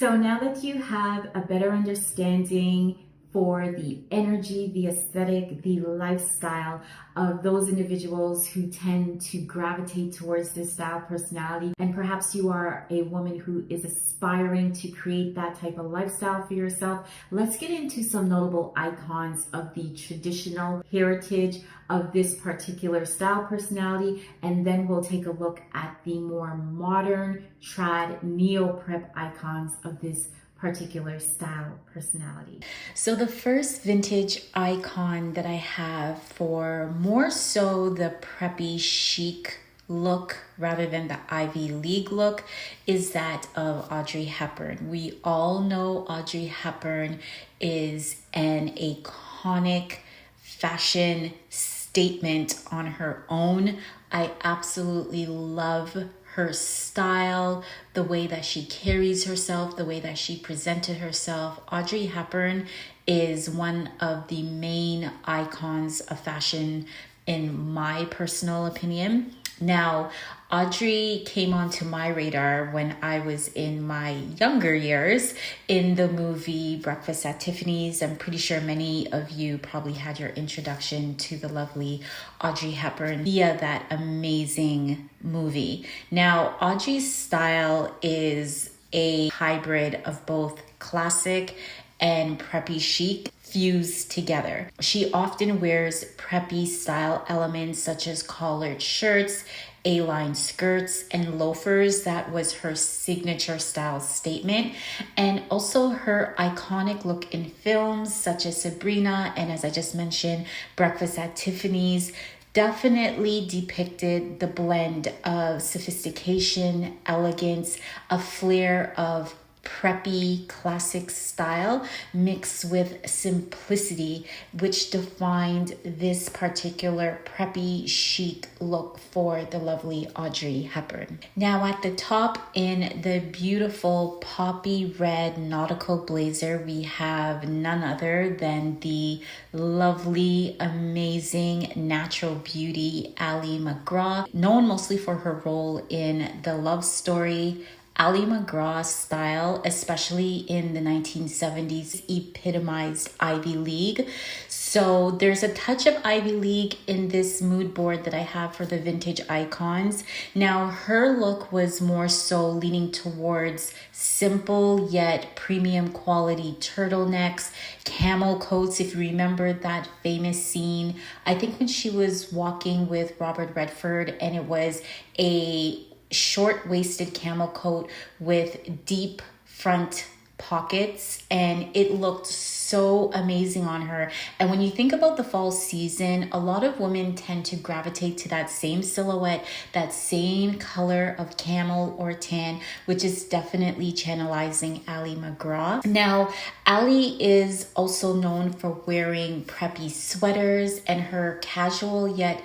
So now that you have a better understanding for the energy, the aesthetic, the lifestyle of those individuals who tend to gravitate towards this style personality, and perhaps you are a woman who is aspiring to create that type of lifestyle for yourself, let's get into some notable icons of the traditional heritage of this particular style personality, and then we'll take a look at the more modern trad neo-prep icons of this particular style personality. So the first vintage icon that I have for more so the preppy chic look rather than the Ivy League look is that of Audrey Hepburn. We all know Audrey Hepburn is an iconic fashion statement on her own. I absolutely love her style, the way that she carries herself, the way that she presented herself. Audrey Hepburn is one of the main icons of fashion in my personal opinion. Now, Audrey came onto my radar when I was in my younger years in the movie Breakfast at Tiffany's. I'm pretty sure many of you probably had your introduction to the lovely Audrey Hepburn via that amazing movie. Now, Audrey's style is a hybrid of both classic and preppy chic fused together. She often wears preppy style elements such as collared shirts, A-line skirts, and loafers. That was her signature style statement. And also her iconic look in films such as Sabrina and, as I just mentioned, Breakfast at Tiffany's definitely depicted the blend of sophistication, elegance, a flair of preppy classic style mixed with simplicity, which defined this particular preppy chic look for the lovely Audrey Hepburn. Now at the top in the beautiful poppy red nautical blazer, we have none other than the lovely, amazing natural beauty Ali MacGraw, known mostly for her role in the love story Ali MacGraw's style, especially in the 1970s, epitomized Ivy League. So there's a touch of Ivy League in this mood board that I have for the vintage icons. Now, her look was more so leaning towards simple yet premium quality turtlenecks, camel coats. If you remember that famous scene, I think when she was walking with Robert Redford, and it was a short-waisted camel coat with deep front pockets, and it looked so amazing on her. And when you think about the fall season, a lot of women tend to gravitate to that same silhouette, that same color of camel or tan, which is definitely channelizing Ali MacGraw. Now, Ali is also known for wearing preppy sweaters, and her casual yet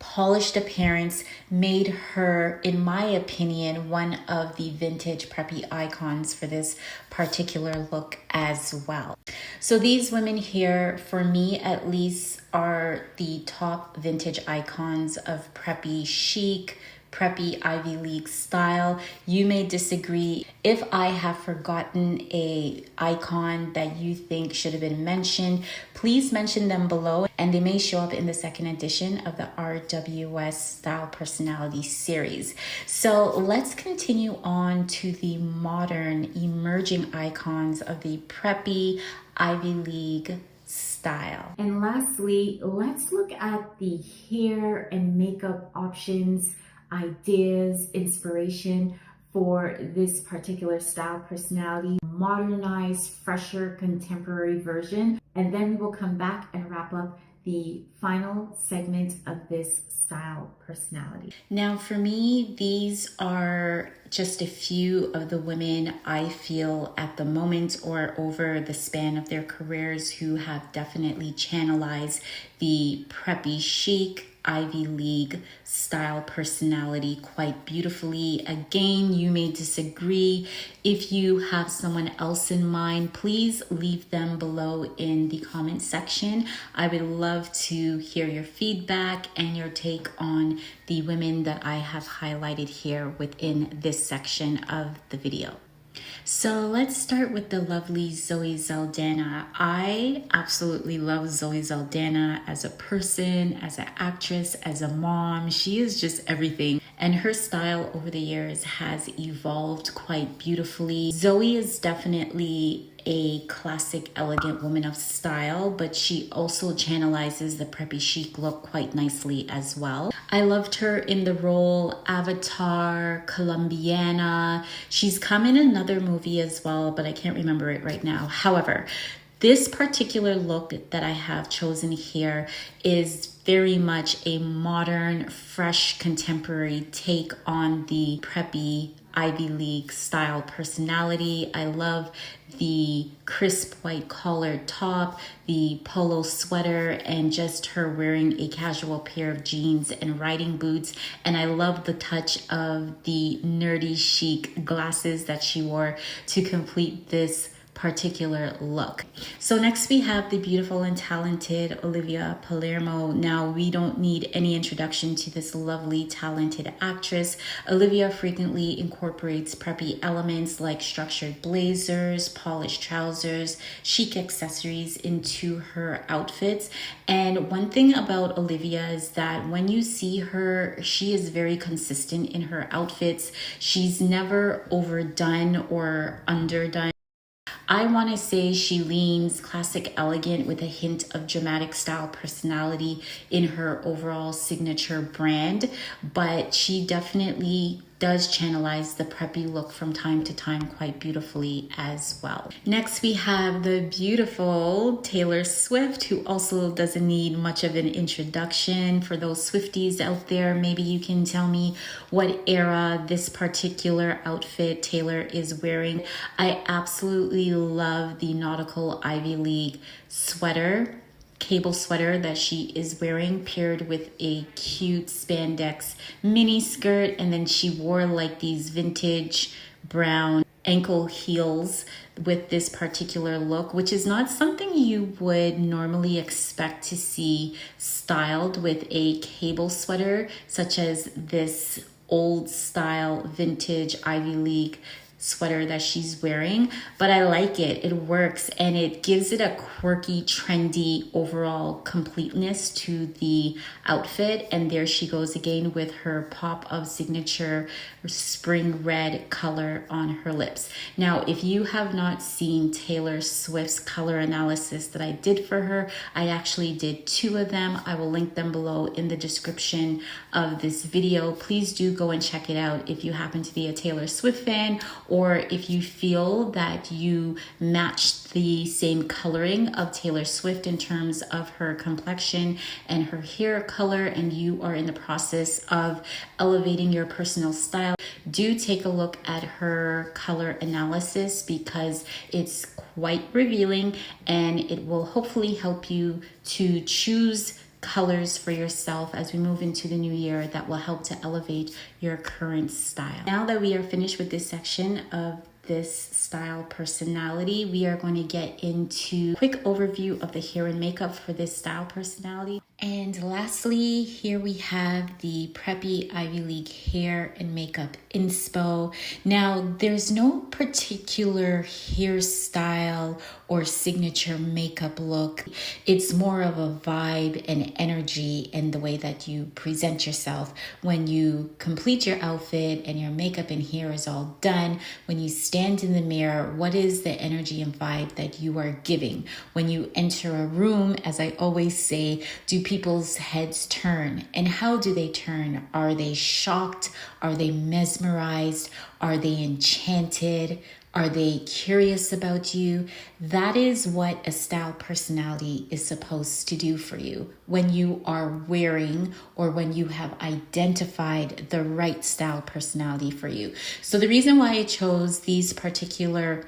polished appearance made her, in my opinion, one of the vintage preppy icons for this particular look as well. So these women here, for me at least, are the top vintage icons of preppy chic, preppy Ivy League style. You may disagree. If I have forgotten a icon that you think should have been mentioned, please mention them below, and they may show up in the second edition of the RWS Style Personality series. So let's continue on to the modern emerging icons of the preppy Ivy League style. And lastly, let's look at the hair and makeup options, ideas, inspiration for this particular style personality, modernized, fresher, contemporary version. And then we will come back and wrap up the final segment of this style personality. Now for me, these are just a few of the women I feel at the moment or over the span of their careers who have definitely channelized the preppy chic Ivy League style personality quite beautifully. Again, you may disagree. If you have someone else in mind, please leave them below in the comment section. I would love to hear your feedback and your take on the women that I have highlighted here within this section of the video. So let's start with the lovely Zoe Saldana. I absolutely love Zoe Saldana as a person, as an actress, as a mom. She is just everything. And her style over the years has evolved quite beautifully. Zoe is definitely a classic, elegant woman of style, but she also channelizes the preppy chic look quite nicely as well. I loved her in the role Avatar, Colombiana. She's come in another movie as well, but I can't remember it right now. However, this particular look that I have chosen here is very much a modern, fresh, contemporary take on the preppy Ivy League style personality. I love the crisp white collared top, the polo sweater, and just her wearing a casual pair of jeans and riding boots. And I love the touch of the nerdy chic glasses that she wore to complete this particular look. So next we have the beautiful and talented Olivia Palermo. Now we don't need any introduction to this lovely talented actress. Olivia frequently incorporates preppy elements like structured blazers, polished trousers, chic accessories into her outfits. And one thing about Olivia is that when you see her, she is very consistent in her outfits. She's never overdone or underdone. I want to say she leans classic elegant with a hint of dramatic style personality in her overall signature brand, but she definitely does channelize the preppy look from time to time quite beautifully as well. Next, we have the beautiful Taylor Swift, who also doesn't need much of an introduction. For those Swifties out there, maybe you can tell me what era this particular outfit Taylor is wearing. I absolutely love the nautical Ivy League sweater, cable sweater that she is wearing, paired with a cute spandex mini skirt, and then she wore like these vintage brown ankle heels with this particular look, which is not something you would normally expect to see styled with a cable sweater such as this old style vintage Ivy League sweater that she's wearing, but I like it. It works and it gives it a quirky, trendy overall completeness to the outfit. And there she goes again with her pop of signature spring red color on her lips. Now, if you have not seen Taylor Swift's color analysis that I did for her, I actually did 2 of them. I will link them below in the description of this video. Please do go and check it out if you happen to be a Taylor Swift fan, or if you feel that you matched the same coloring of Taylor Swift in terms of her complexion and her hair color, and you are in the process of elevating your personal style, do take a look at her color analysis because it's quite revealing and it will hopefully help you to choose colors for yourself as we move into the new year that will help to elevate your current style. Now that we are finished with this section of this style personality, we are going to get into a quick overview of the hair and makeup for this style personality. And lastly, here we have the preppy Ivy League hair and makeup inspo. Now, there's no particular hairstyle or signature makeup look. It's more of a vibe and energy and the way that you present yourself when you complete your outfit and your makeup and hair is all done. When you stand in the mirror, what is the energy and vibe that you are giving? When you enter a room, as I always say, do people's heads turn? And how do they turn? Are they shocked? Are they mesmerized? Are they enchanted? Are they curious about you? That is what a style personality is supposed to do for you when you are wearing or when you have identified the right style personality for you. So the reason why I chose these particular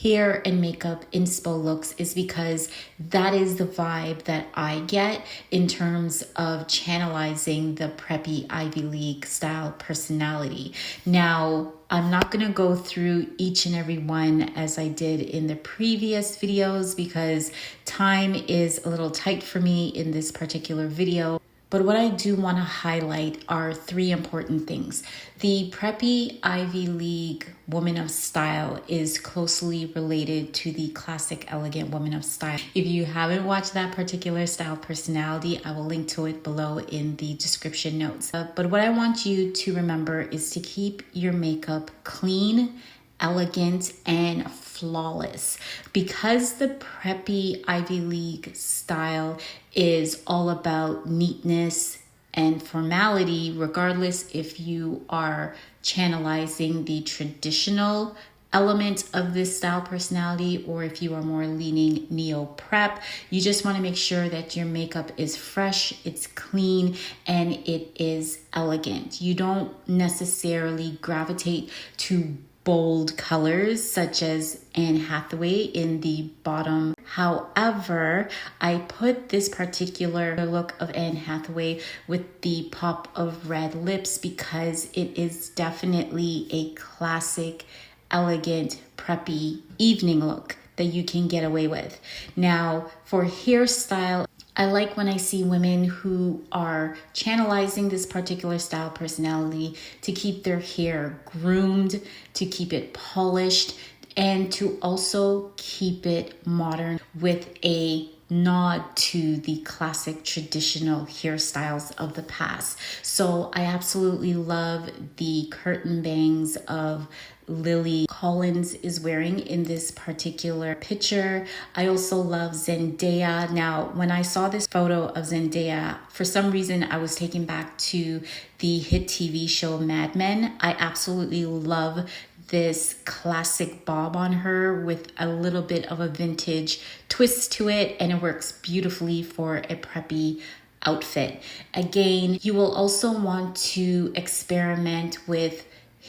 hair and makeup inspo looks is because that is the vibe that I get in terms of channelizing the preppy Ivy League style personality. Now, I'm not going to go through each and every one as I did in the previous videos because time is a little tight for me in this particular video. But what I do want to highlight are three important things. The preppy Ivy League woman of style is closely related to the classic elegant woman of style. If you haven't watched that particular style personality, I will link to it below in the description notes. But what I want you to remember is to keep your makeup clean, elegant, and flawless, because the preppy Ivy League style is all about neatness and formality, regardless if you are channelizing the traditional element of this style personality or if you are more leaning neo prep. You just want to make sure that your makeup is fresh, it's clean, and it is elegant. You don't necessarily gravitate to bold colors such as Anne Hathaway in the bottom. However, I put this particular look of Anne Hathaway with the pop of red lips because it is definitely a classic, elegant, preppy evening look that you can get away with. Now, for hairstyle, I like when I see women who are channelizing this particular style personality to keep their hair groomed, to keep it polished, and to also keep it modern with a nod to the classic traditional hairstyles of the past. So I absolutely love the curtain bangs of Lily Collins is wearing in this particular picture. I also love Zendaya. Now, when I saw this photo of Zendaya, for some reason I was taken back to the hit TV show Mad Men. I absolutely love this classic bob on her with a little bit of a vintage twist to it, and it works beautifully for a preppy outfit. Again, you will also want to experiment with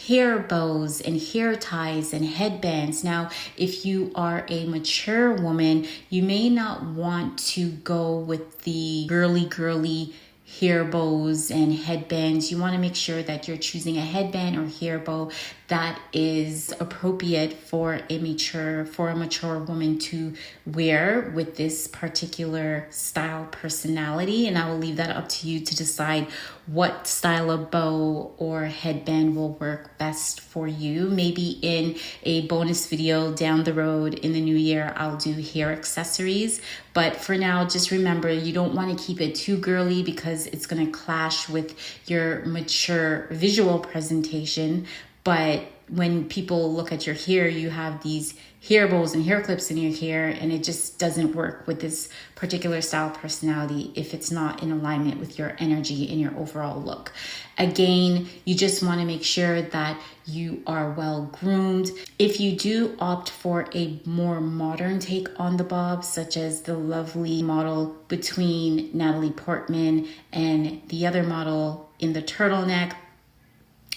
hair bows and hair ties and headbands. Now, if you are a mature woman, you may not want to go with the girly hair bows and headbands. You want to make sure that you're choosing a headband or hair bow that is appropriate for a mature woman to wear with this particular style personality. And I will leave that up to you to decide what style of bow or headband will work best for you. Maybe in a bonus video down the road in the new year, I'll do hair accessories. But for now, just remember, you don't want to keep it too girly because it's going to clash with your mature visual presentation. But when people look at your hair, you have these hair bows and hair clips in your hair, and it just doesn't work with this particular style personality if it's not in alignment with your energy and your overall look. Again, you just want to make sure that you are well groomed. If you do opt for a more modern take on the bob, such as the lovely model between Natalie Portman and the other model in the turtleneck,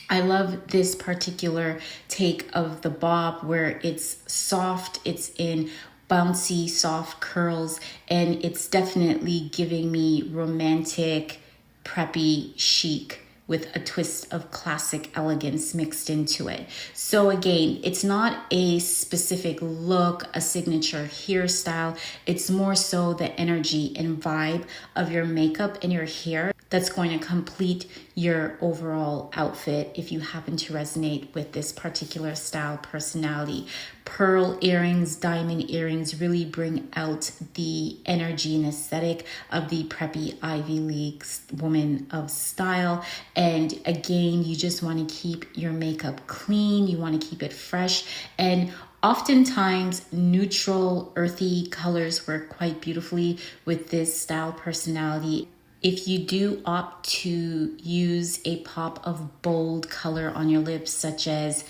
I love this particular take of the bob where it's soft, it's in bouncy, soft curls, and it's definitely giving me romantic, preppy chic with a twist of classic elegance mixed into it. So again, it's not a specific look, a signature hairstyle. It's more so the energy and vibe of your makeup and your hair that's going to complete your overall outfit if you happen to resonate with this particular style personality. Pearl earrings, diamond earrings really bring out the energy and aesthetic of the preppy Ivy League woman of style. And again, you just want to keep your makeup clean. You want to keep it fresh. And oftentimes, neutral, earthy colors work quite beautifully with this style personality. If you do opt to use a pop of bold color on your lips, such as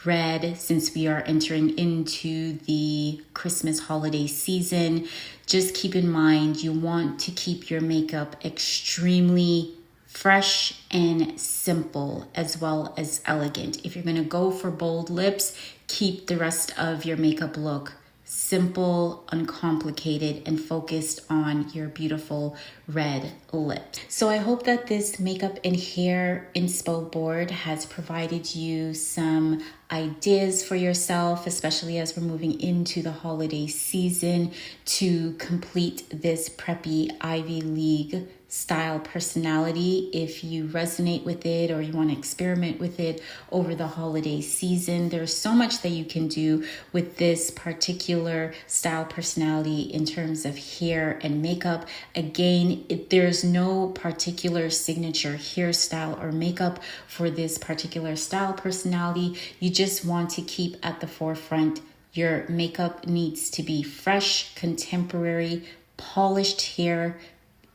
red, since we are entering into the Christmas holiday season, just keep in mind you want to keep your makeup extremely fresh and simple as well as elegant. If you're going to go for bold lips, keep the rest of your makeup look simple, uncomplicated, and focused on your beautiful red lips. So I hope that this makeup and hair inspo board has provided you some ideas for yourself, especially as we're moving into the holiday season, to complete this preppy Ivy League style personality. If you resonate with it or you want to experiment with it over the holiday season, there's so much that you can do with this particular style personality in terms of hair and makeup. Again, there's no particular signature hairstyle or makeup for this particular style personality. You just want to keep at the forefront. Your makeup needs to be fresh, contemporary, polished hair,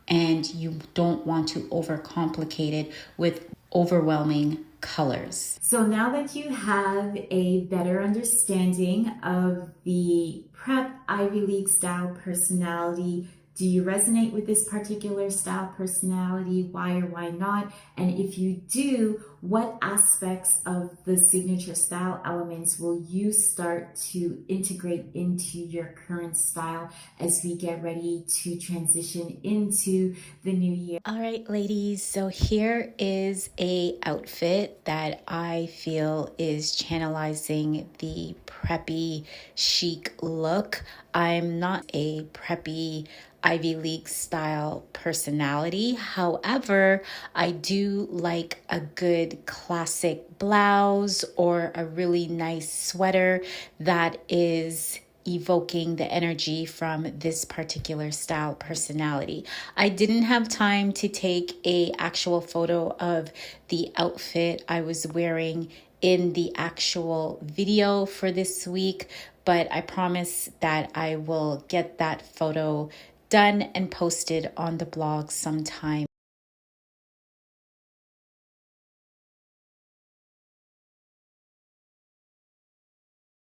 and you don't want to overcomplicate it with overwhelming colors. So now that you have a better understanding of the prep Ivy League style personality, do you resonate with this particular style personality? Why or why not? And if you do, what aspects of the signature style elements will you start to integrate into your current style as we get ready to transition into the new year? All right, ladies, so here is a outfit that I feel is channelizing the preppy chic look. I'm not a preppy Ivy League style personality. However, I do like a good classic blouse or a really nice sweater that is evoking the energy from this particular style personality. I didn't have time to take a actual photo of the outfit I was wearing in the actual video for this week, but I promise that I will get that photo done and posted on the blog sometime.